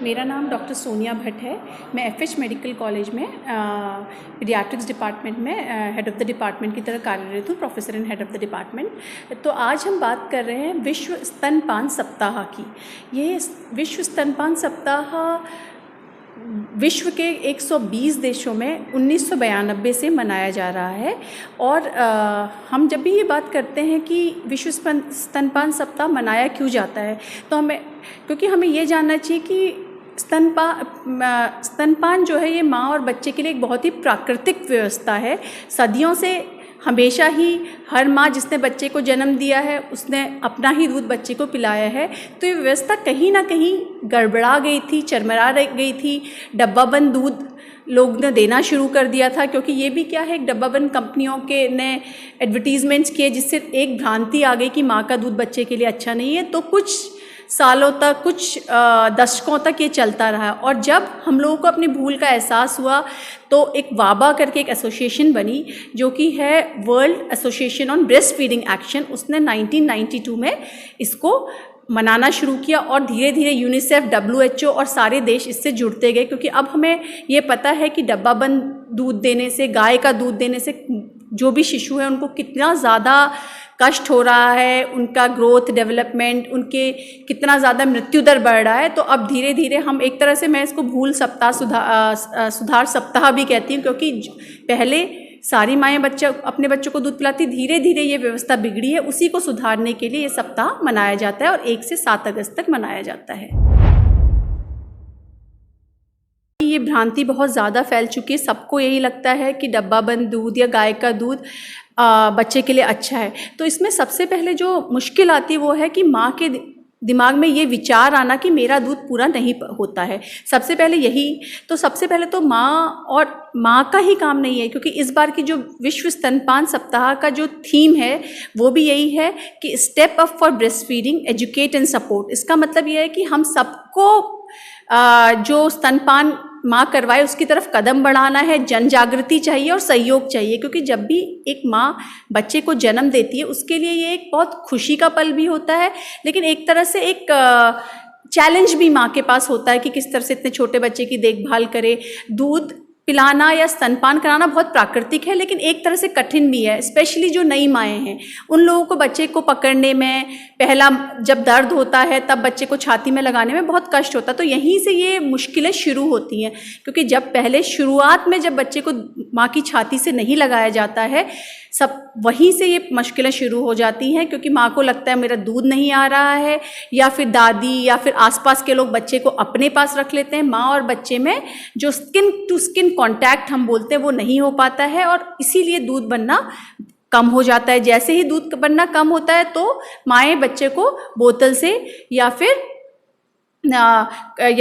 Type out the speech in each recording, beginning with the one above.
मेरा नाम डॉक्टर सोनिया भट्ट है। मैं एफएच मेडिकल कॉलेज में पीडियाट्रिक्स डिपार्टमेंट में हेड ऑफ़ द डिपार्टमेंट की तरह कार्यरत हूँ, professor in head of the department. तो आज हम बात कर रहे हैं विश्व स्तनपान सप्ताह की। ये विश्व स्तनपान सप्ताह विश्व के 120 देशों में 1992 से मनाया जा रहा है। और हम जब भी ये बात करते हैं कि विश्व स्तनपान सप्ताह मनाया क्यों जाता है, तो क्योंकि हमें ये जानना चाहिए कि स्तनपान जो है ये माँ और बच्चे के लिए एक बहुत ही प्राकृतिक व्यवस्था है। सदियों से हमेशा ही हर माँ जिसने बच्चे को जन्म दिया है उसने अपना ही दूध बच्चे को पिलाया है। तो ये व्यवस्था कहीं ना कहीं गड़बड़ा गई थी, चरमरा गई थी। डब्बा बंद दूध लोग ने देना शुरू कर दिया था, क्योंकि ये भी क्या है, एक डब्बा बंद कंपनियों के ने एडवर्टीजमेंट्स किए जिससे एक भ्रांति आ गई कि माँ का दूध बच्चे के लिए अच्छा नहीं है। तो कुछ सालों तक, कुछ दशकों तक ये चलता रहा। और जब हम लोगों को अपनी भूल का एहसास हुआ तो एक वाबा करके एक एसोसिएशन बनी जो कि है world association on breast feeding action. उसने 1992 में इसको मनाना शुरू किया और धीरे धीरे यूनिसेफ, WHO और सारे देश इससे जुड़ते गए, क्योंकि अब हमें ये पता है कि डब्बा बंद दूध देने से, गाय का दूध देने से जो भी शिशु है उनको कितना ज़्यादा कष्ट हो रहा है, उनका ग्रोथ, डेवलपमेंट, उनके कितना ज़्यादा मृत्यु दर बढ़ रहा है। तो अब धीरे धीरे हम एक तरह से, मैं इसको भूल सप्ताह सुधार सप्ताह भी कहती हूँ, क्योंकि पहले सारी माएँ अपने बच्चों को दूध पिलाती, धीरे धीरे ये व्यवस्था बिगड़ी है। उसी को सुधारने के लिए ये सप्ताह मनाया जाता है और 1 से 7 अगस्त तक मनाया जाता है। ये भ्रांति बहुत ज़्यादा फैल चुकी है। सबको यही लगता है कि डब्बा बंद दूध या गाय का दूध बच्चे के लिए अच्छा है। तो इसमें सबसे पहले जो मुश्किल आती है वो है कि माँ के दिमाग में ये विचार आना कि मेरा दूध पूरा नहीं होता है। सबसे पहले तो माँ का ही काम नहीं है, क्योंकि इस बार की जो विश्व स्तनपान सप्ताह का जो थीम है वो भी यही है कि step up for breast feeding, educate and support. इसका मतलब ये है कि हम सबको जो स्तनपान माँ करवाए उसकी तरफ कदम बढ़ाना है। जन जागृति चाहिए और सहयोग चाहिए, क्योंकि जब भी एक माँ बच्चे को जन्म देती है उसके लिए ये एक बहुत खुशी का पल भी होता है, लेकिन एक तरह से एक चैलेंज भी माँ के पास होता है कि किस तरह से इतने छोटे बच्चे की देखभाल करे। दूध पिलाना या स्तनपान कराना बहुत प्राकृतिक है, लेकिन एक तरह से कठिन भी है। स्पेशली जो नई माएँ हैं उन लोगों को बच्चे को पकड़ने में, पहला जब दर्द होता है तब बच्चे को छाती में लगाने में बहुत कष्ट होता है। तो यहीं से ये मुश्किलें शुरू होती हैं, क्योंकि जब पहले शुरुआत में जब बच्चे को माँ की छाती से नहीं लगाया जाता है, सब वहीं से ये मुश्किलें शुरू हो जाती हैं, क्योंकि माँ को लगता है मेरा दूध नहीं आ रहा है, या फिर दादी या फिर आसपास के लोग बच्चे को अपने पास रख लेते हैं। माँ और बच्चे में जो स्किन टू स्किन कांटेक्ट हम बोलते हैं वो नहीं हो पाता है, और इसीलिए दूध बनना कम हो जाता है। जैसे ही दूध बनना कम होता है तो माएँ बच्चे को बोतल से या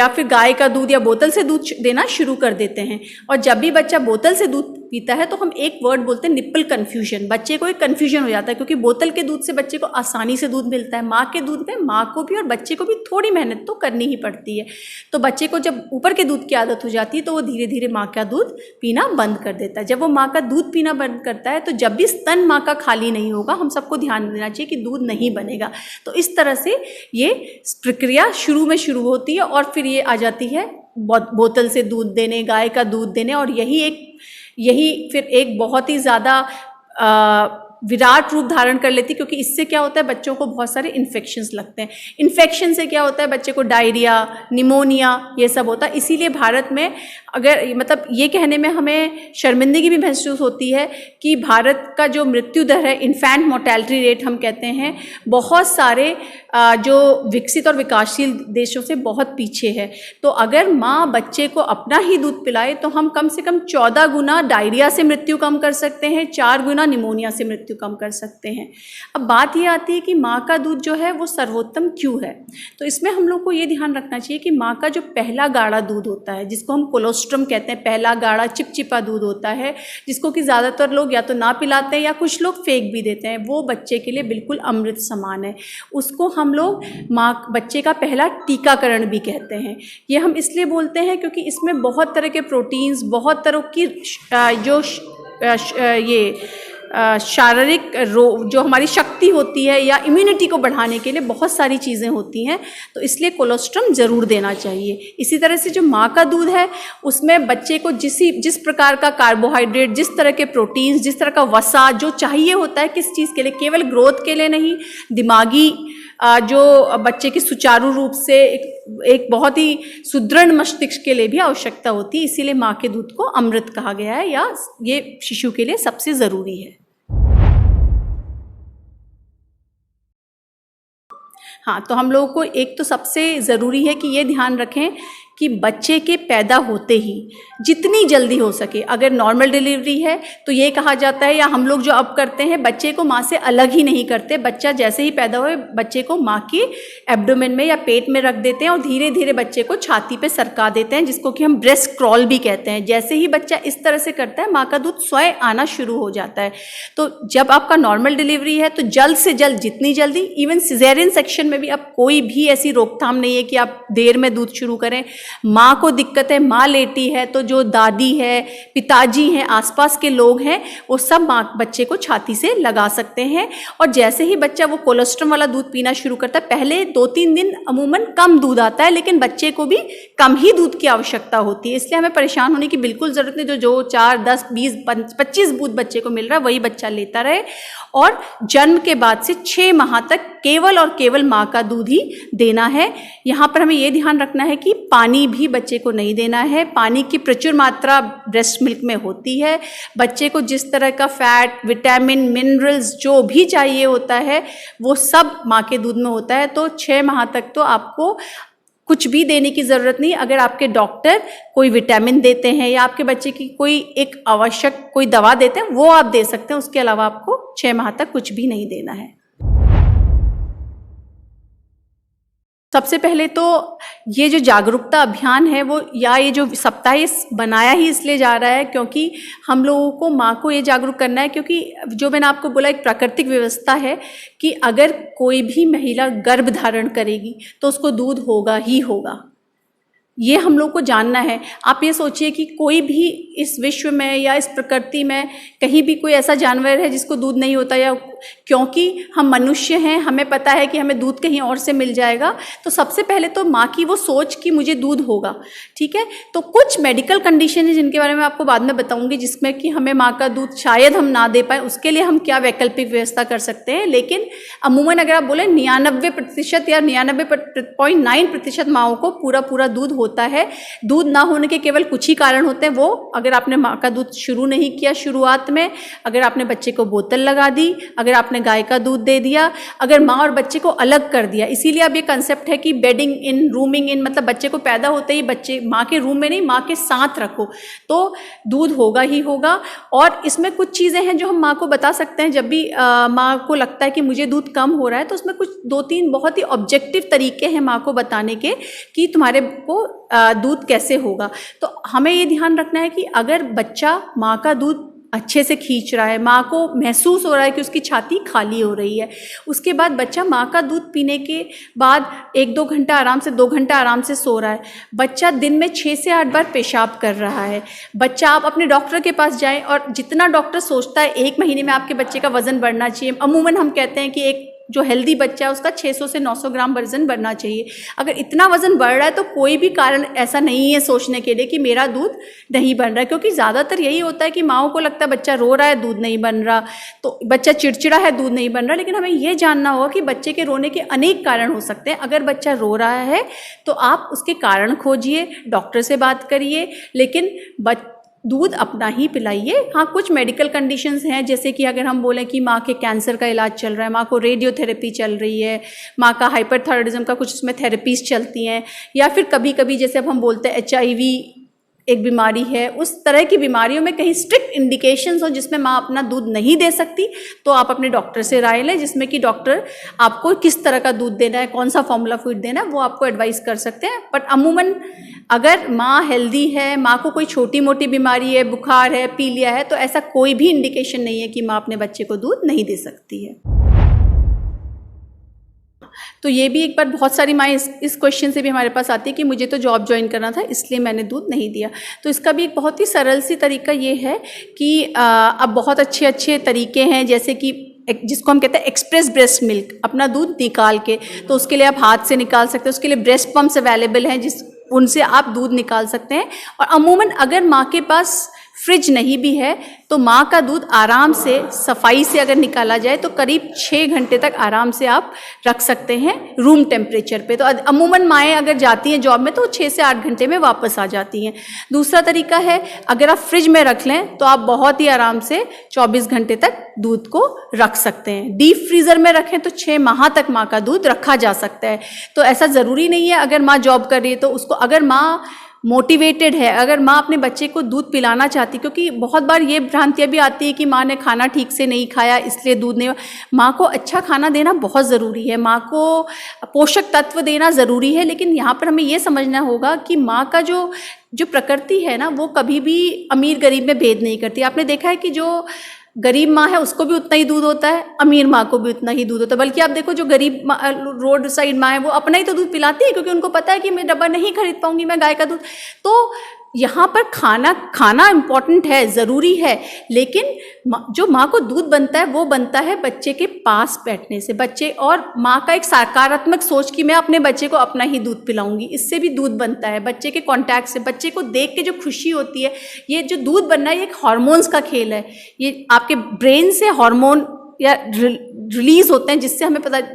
फिर गाय का दूध या बोतल से दूध देना शुरू कर देते हैं। और जब भी बच्चा बोतल से दूध पीता है तो हम एक वर्ड बोलते हैं निप्पल कन्फ्यूजन। बच्चे को एक कन्फ्यूजन हो जाता है, क्योंकि बोतल के दूध से बच्चे को आसानी से दूध मिलता है। माँ के दूध में माँ को भी और बच्चे को भी थोड़ी मेहनत तो करनी ही पड़ती है। तो बच्चे को जब ऊपर के दूध की आदत हो जाती है तो वो धीरे धीरे माँ का दूध पीना बंद कर देता है। जब वो माँ का दूध पीना बंद करता है तो जब भी स्तन माँ का खाली नहीं होगा, हम सबको ध्यान देना चाहिए कि दूध नहीं बनेगा। तो इस तरह से ये प्रक्रिया शुरू में शुरू होती है और फिर ये आ जाती है बोतल से दूध देने, गाय का दूध देने। और यही फिर एक बहुत ही ज़्यादा विराट रूप धारण कर लेती, क्योंकि इससे क्या होता है, बच्चों को बहुत सारे इन्फेक्शंस लगते हैं। इन्फेक्शन से क्या होता है, बच्चे को डायरिया, निमोनिया, ये सब होता है। इसीलिए भारत में ये कहने में हमें शर्मिंदगी भी महसूस होती है कि भारत का जो मृत्यु दर है, इन्फेंट मोर्टेलिटी रेट हम कहते हैं, बहुत सारे जो विकसित और विकासशील देशों से बहुत पीछे है। तो अगर माँ बच्चे को अपना ही दूध पिलाए तो हम कम से कम 14 गुना डायरिया से मृत्यु कम कर सकते हैं, 4 गुना निमोनिया से मृत्यु कम कर सकते हैं। अब बात ये आती है कि माँ का दूध जो है वो सर्वोत्तम क्यों है। तो इसमें हम लोग को ये ध्यान रखना चाहिए कि माँ का जो पहला गाढ़ा दूध होता है, जिसको हम कोलोस्ट्रम कहते हैं, पहला गाढ़ा चिपचिपा दूध होता है, जिसको कि ज़्यादातर लोग या तो ना पिलाते हैं या कुछ लोग फेंक भी देते हैं, वो बच्चे के लिए बिल्कुल अमृत समान है। उसको हम लोग बच्चे का पहला टीकाकरण भी कहते हैं। ये हम इसलिए बोलते हैं क्योंकि इसमें बहुत तरह के प्रोटीन्स, बहुत तरह की शारीरिक जो हमारी शक्ति होती है या इम्यूनिटी को बढ़ाने के लिए बहुत सारी चीज़ें होती हैं, तो इसलिए कोलोस्ट्रम ज़रूर देना चाहिए। इसी तरह से जो माँ का दूध है उसमें बच्चे को जिस प्रकार का कार्बोहाइड्रेट, जिस तरह के प्रोटीन्स, जिस तरह का वसा जो चाहिए होता है, किस चीज़ के लिए, केवल ग्रोथ के लिए नहीं, दिमागी जो बच्चे की सुचारू रूप से एक बहुत ही सुदृढ़ मस्तिष्क के लिए भी आवश्यकता होती है। इसीलिए माँ के दूध को अमृत कहा गया है, या ये शिशु के लिए सबसे ज़रूरी है। हाँ, तो हम लोगों को एक तो सबसे ज़रूरी है कि ये ध्यान रखें कि बच्चे के पैदा होते ही जितनी जल्दी हो सके, अगर नॉर्मल डिलीवरी है तो ये कहा जाता है, या हम लोग जो अब करते हैं, बच्चे को माँ से अलग ही नहीं करते। बच्चा जैसे ही पैदा हुए बच्चे को माँ के एब्डोमेन में या पेट में रख देते हैं और धीरे धीरे बच्चे को छाती पे सरका देते हैं, जिसको कि हम ब्रेस्ट क्रॉल भी कहते हैं। जैसे ही बच्चा इस तरह से करता है, माँ का दूध स्वयं आना शुरू हो जाता है। तो जब आपका नॉर्मल डिलीवरी है तो जल्द से जल्द, जितनी जल्दी, इवन सिजेरियन सेक्शन में भी अब कोई भी ऐसी रोकथाम नहीं है कि आप देर में दूध शुरू करें। माँ को दिक्कत है, माँ लेटी है, तो जो दादी है, पिताजी हैं, आसपास के लोग हैं, वो सब माँ बच्चे को छाती से लगा सकते हैं। और जैसे ही बच्चा वो कोलेस्ट्रॉल वाला दूध पीना शुरू करता है, पहले 2-3 दिन अमूमन कम दूध आता है, लेकिन बच्चे को भी कम ही दूध की आवश्यकता होती है। इसलिए हमें परेशान होने की बिल्कुल ज़रूरत नहीं। जो 4, 10, 20, 25 दूध बच्चे को मिल रहा है वही बच्चा लेता रहे, और जन्म के बाद से 6 माह तक केवल और केवल माँ का दूध ही देना है। यहाँ पर हमें ये ध्यान रखना है कि पानी भी बच्चे को नहीं देना है। पानी की प्रचुर मात्रा ब्रेस्ट मिल्क में होती है। बच्चे को जिस तरह का फैट, विटामिन, मिनरल्स जो भी चाहिए होता है वो सब माँ के दूध में होता है। तो 6 माह तक तो आपको कुछ भी देने की ज़रूरत नहीं। अगर आपके डॉक्टर कोई विटामिन देते हैं या आपके बच्चे की कोई एक आवश्यक कोई दवा देते हैं, वो आप दे सकते हैं। उसके अलावा आपको 6 माह तक कुछ भी नहीं देना है। सबसे पहले तो ये जो जागरूकता अभियान है वो, या ये जो सप्ताह ये बनाया ही इसलिए जा रहा है क्योंकि हम लोगों को, माँ को ये जागरूक करना है, क्योंकि जो मैंने आपको बोला एक प्राकृतिक व्यवस्था है कि अगर कोई भी महिला गर्भ धारण करेगी तो उसको दूध होगा ही होगा। ये हम लोग को जानना है। आप ये सोचिए कि कोई भी इस विश्व में या इस प्रकृति में कहीं भी कोई ऐसा जानवर है जिसको दूध नहीं होता, या क्योंकि हम मनुष्य हैं, हमें पता है कि हमें दूध कहीं और से मिल जाएगा। तो सबसे पहले तो माँ की वो सोच कि मुझे दूध होगा, ठीक है। तो कुछ मेडिकल कंडीशन है जिनके बारे में आपको बाद में बताऊंगी, जिसमें कि हमें माँ का दूध शायद हम ना दे पाए, उसके लिए हम क्या वैकल्पिक व्यवस्था कर सकते हैं। लेकिन अमूमन अगर आप बोले 99% या 99.9% माँओं को पूरा दूध होता है। दूध ना होने के केवल कुछ ही कारण होते हैं। वो अगर आपने माँ का दूध शुरू नहीं किया शुरुआत में, अगर आपने बच्चे को बोतल लगा दी, अगर आपने गाय का दूध दे दिया, अगर माँ और बच्चे को अलग कर दिया। इसीलिए अब ये कंसेप्ट है कि बेडिंग इन, रूमिंग इन, मतलब बच्चे को पैदा होते ही बच्चे माँ के रूम में नहीं, माँ के साथ रखो, तो दूध होगा ही होगा। और इसमें कुछ चीज़ें हैं जो हम माँ को बता सकते हैं। जब भी माँ को लगता है कि मुझे दूध कम हो रहा है, तो उसमें कुछ 2-3 बहुत ही ऑब्जेक्टिव तरीके हैं माँ को बताने के कि तुम्हारे को दूध कैसे होगा। तो हमें ये ध्यान रखना है कि अगर बच्चा माँ का दूध अच्छे से खींच रहा है, माँ को महसूस हो रहा है कि उसकी छाती खाली हो रही है, उसके बाद बच्चा माँ का दूध पीने के बाद 1-2 घंटा आराम से, 2 घंटा आराम से सो रहा है, बच्चा दिन में 6 से 8 बार पेशाब कर रहा है, बच्चा, आप अपने डॉक्टर के पास जाएं, और जितना डॉक्टर सोचता है 1 महीने में आपके बच्चे का वजन बढ़ना चाहिए, अमूमन हम कहते हैं कि एक जो हेल्दी बच्चा है उसका 600 से 900 ग्राम वजन बढ़ना चाहिए। अगर इतना वजन बढ़ रहा है तो कोई भी कारण ऐसा नहीं है सोचने के लिए कि मेरा दूध नहीं बन रहा है, क्योंकि ज़्यादातर यही होता है कि माँओं को लगता है बच्चा रो रहा है, दूध नहीं बन रहा, तो बच्चा चिड़चिड़ा है, दूध नहीं बन रहा। लेकिन हमें ये जानना होगा कि बच्चे के रोने के अनेक कारण हो सकते हैं। अगर बच्चा रो रहा है तो आप उसके कारण खोजिए, डॉक्टर से बात करिए, लेकिन दूध अपना ही पिलाइए। हाँ, कुछ मेडिकल कंडीशंस हैं, जैसे कि अगर हम बोलें कि माँ के कैंसर का इलाज चल रहा है, माँ को रेडियोथेरेपी चल रही है, माँ का हाइपरथायराइडिज्म का कुछ उसमें थेरेपीज चलती हैं, या फिर कभी कभी जैसे अब हम बोलते हैं HIV एक बीमारी है, उस तरह की बीमारियों में कहीं स्ट्रिक्ट इंडिकेशंस हो जिसमें माँ अपना दूध नहीं दे सकती, तो आप अपने डॉक्टर से राय लें, जिसमें कि डॉक्टर आपको किस तरह का दूध देना है, कौन सा फॉर्मूला फीड देना है, वो आपको एडवाइस कर सकते हैं। बट अमूमन अगर माँ हेल्दी है, माँ को कोई छोटी मोटी बीमारी है, बुखार है, पीलिया है, तो ऐसा कोई भी इंडिकेशन नहीं है कि माँ अपने बच्चे को दूध नहीं दे सकती है। तो ये भी एक बार बहुत सारी माएँ इस क्वेश्चन से भी हमारे पास आती है कि मुझे तो जॉब ज्वाइन करना था इसलिए मैंने दूध नहीं दिया। तो इसका भी एक बहुत ही सरल सी तरीका ये है कि अब बहुत अच्छे अच्छे तरीके हैं, जैसे कि जिसको हम कहते हैं एक्सप्रेस ब्रेस्ट मिल्क, अपना दूध निकाल के, तो उसके लिए आप हाथ से निकाल सकते हैं, उसके लिए ब्रेस्ट पम्प्स अवेलेबल हैं उनसे आप दूध निकाल सकते हैं। और अमूमन अगर माँ के पास फ्रिज नहीं भी है तो माँ का दूध आराम से सफाई से अगर निकाला जाए तो करीब 6 घंटे तक आराम से आप रख सकते हैं रूम टेम्परेचर पे। तो अमूमन माएँ अगर जाती हैं जॉब में तो 6 से 8 घंटे में वापस आ जाती हैं। दूसरा तरीका है, अगर आप फ्रिज में रख लें तो आप बहुत ही आराम से 24 घंटे तक दूध को रख सकते हैं। डीप फ्रीज़र में रखें तो 6 माह तक माँ का दूध रखा जा सकता है। तो ऐसा ज़रूरी नहीं है अगर माँ जॉब कर रही है तो उसको, अगर माँ मोटिवेटेड है, अगर माँ अपने बच्चे को दूध पिलाना चाहती, क्योंकि बहुत बार ये भ्रांतियाँ भी आती है कि माँ ने खाना ठीक से नहीं खाया इसलिए दूध नहीं। माँ को अच्छा खाना देना बहुत ज़रूरी है, माँ को पोषक तत्व देना ज़रूरी है, लेकिन यहाँ पर हमें ये समझना होगा कि माँ का जो प्रकृति है ना, वो कभी भी अमीर गरीब में भेद नहीं करती। आपने देखा है कि जो गरीब माँ है उसको भी उतना ही दूध होता है, अमीर माँ को भी उतना ही दूध होता है। बल्कि आप देखो जो गरीब रोड साइड माँ है वो अपना ही तो दूध पिलाती है, क्योंकि उनको पता है कि मैं डब्बा नहीं खरीद पाऊंगी मैं गाय का दूध। तो यहाँ पर खाना इम्पॉर्टेंट है, ज़रूरी है, लेकिन जो माँ को दूध बनता है वो बनता है बच्चे के पास बैठने से, बच्चे और माँ का एक सकारात्मक सोच कि मैं अपने बच्चे को अपना ही दूध पिलाऊंगी, इससे भी दूध बनता है। बच्चे के कांटेक्ट से, बच्चे को देख के जो खुशी होती है, ये जो दूध बनना है ये एक हार्मोन्स का खेल है। ये आपके ब्रेन से हार्मोन या रिलीज होते हैं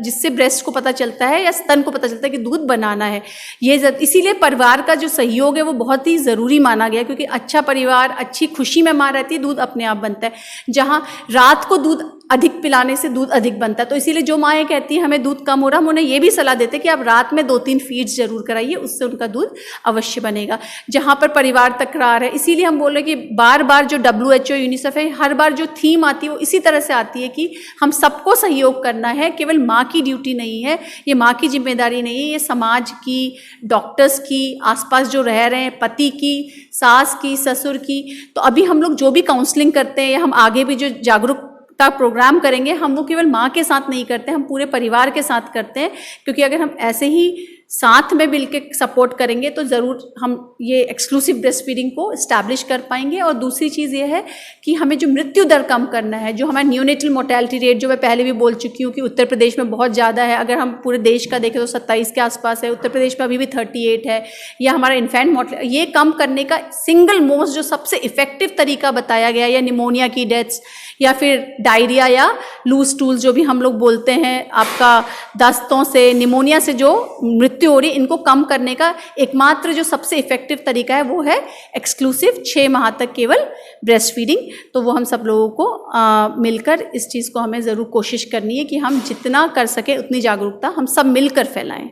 जिससे ब्रेस्ट को पता चलता है या स्तन को पता चलता है कि दूध बनाना है। इसीलिए परिवार का जो सहयोग है वो बहुत ही ज़रूरी माना गया, क्योंकि अच्छा परिवार, अच्छी खुशी में माँ रहती है, दूध अपने आप बनता है। जहाँ रात को दूध अधिक पिलाने से दूध अधिक बनता है। तो इसीलिए जो माँ ये कहती है हमें दूध कम हो रहा, हम उन्हें ये भी सलाह देते हैं कि आप रात में 2-3 फीड्स जरूर कराइए, उससे उनका दूध अवश्य बनेगा। जहाँ पर परिवार तकरार है, इसीलिए हम बोल रहे हैं कि बार बार जो WHO यूनिसेफ है, हर बार जो थीम आती है वो इसी तरह से आती है कि हम सबको सहयोग करना है। केवल माँ की ड्यूटी नहीं है, ये माँ की जिम्मेदारी नहीं है, ये समाज की, डॉक्टर्स की, आसपास जो रह रहे हैं, पति की, सास की, ससुर की। तो अभी हम लोग जो भी काउंसलिंग करते हैं या हम आगे भी जो जागरूकता प्रोग्राम करेंगे, हम वो केवल माँ के साथ नहीं करते, हम पूरे परिवार के साथ करते हैं। क्योंकि अगर हम ऐसे ही साथ में मिलके सपोर्ट करेंगे तो ज़रूर हम ये एक्सक्लूसिव ब्रेस्ट फीडिंग को इस्टेब्लिश कर पाएंगे। और दूसरी चीज़ ये है कि हमें जो मृत्यु दर कम करना है, जो हमारा न्यूनेटल मोर्टेलिटी रेट, जो मैं पहले भी बोल चुकी हूँ कि उत्तर प्रदेश में बहुत ज़्यादा है, अगर हम पूरे देश का देखें तो 27 के आसपास है, उत्तर प्रदेश में अभी भी 38 है, या हमारा इन्फेंट मोर्टेलिटी, ये कम करने का सिंगल मोस्ट जो सबसे इफेक्टिव तरीका बताया गया, या निमोनिया की डेथ्स, या फिर डायरिया या लूज स्टूल जो भी हम लोग बोलते हैं, आपका दस्तों से, निमोनिया से जो मृत्यु हो रही है, इनको कम करने का एकमात्र जो सबसे इफेक्टिव तरीका है वो है एक्सक्लूसिव 6 माह तक केवल ब्रेस्ट फीडिंग। तो वो हम सब लोगों को मिलकर इस चीज़ को हमें ज़रूर कोशिश करनी है कि हम जितना कर सके उतनी जागरूकता हम सब मिलकर फैलाएं।